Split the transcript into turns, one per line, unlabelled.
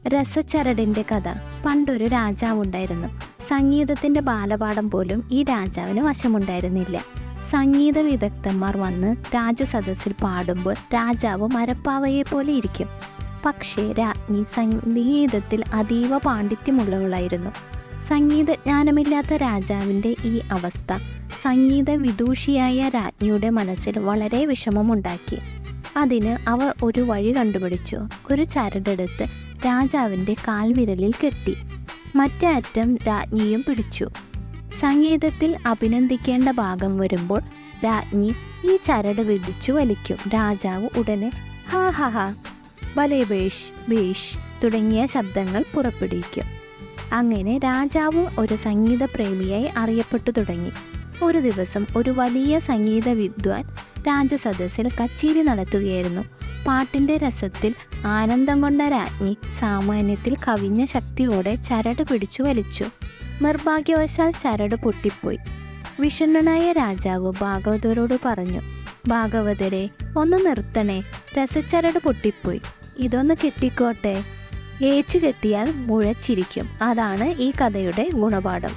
രസച്ചരടിൻ്റെ കഥ. പണ്ടൊരു രാജാവുണ്ടായിരുന്നു. സംഗീതത്തിൻ്റെ ബാലപാഠം പോലും ഈ രാജാവിന് വശമുണ്ടായിരുന്നില്ല. സംഗീത വിദഗ്ധന്മാർ വന്ന് രാജസദസ്സിൽ പാടുമ്പോൾ രാജാവ് മരപ്പാവയെ പോലെ ഇരിക്കും. പക്ഷേ രാജ്ഞി സംഗീതത്തിൽ അതീവ പാണ്ഡിത്യമുള്ളവളായിരുന്നു. സംഗീതജ്ഞാനമില്ലാത്ത രാജാവിൻ്റെ ഈ അവസ്ഥ സംഗീത വിദൂഷിയായ രാജ്ഞിയുടെ മനസ്സിൽ വളരെ വിഷമമുണ്ടാക്കി. അതിന് അവർ ഒരു വഴി കണ്ടുപിടിച്ചു. ഒരു ചരടെടുത്ത് രാജാവിൻ്റെ കാൽവിരലിൽ കെട്ടി മറ്റേ അറ്റം രാജ്ഞിയും പിടിച്ചു. സംഗീതത്തിൽ അഭിനന്ദിക്കേണ്ട ഭാഗം വരുമ്പോൾ രാജ്ഞി ഈ ചരട് വിധിച്ചു വലിക്കും. രാജാവ് ഉടനെ ഹാ ഹാ ഹാ ഭലേ ബേഷ് ബേഷ് തുടങ്ങിയ ശബ്ദങ്ങൾ പുറപ്പെടുവിക്കും. അങ്ങനെ രാജാവ് ഒരു സംഗീത പ്രേമിയായി അറിയപ്പെട്ടു തുടങ്ങി. ഒരു ദിവസം ഒരു വലിയ സംഗീത വിദ്വാൻ രാജസദസ്സിൽ കച്ചേരി നടത്തുകയായിരുന്നു. പാട്ടിൻ്റെ രസത്തിൽ ആനന്ദം കൊണ്ട രാജ്ഞി സാമാന്യത്തിൽ കവിഞ്ഞ ശക്തിയോടെ ചരട് പിടിച്ചു വലിച്ചു. നിർഭാഗ്യവശാൽ ചരട് പൊട്ടിപ്പോയി. വിഷണ്ണനായ രാജാവ് ഭാഗവതരോട് പറഞ്ഞു, ഭാഗവതരെ, ഒന്ന് നിർത്തണേ, രസച്ചരട് പൊട്ടിപ്പോയി, ഇതൊന്ന് കെട്ടിക്കോട്ടെ. ഏച്ചു കെട്ടിയാൽ മുഴച്ചിരിക്കും. അതാണ് ഈ കഥയുടെ ഗുണപാഠം.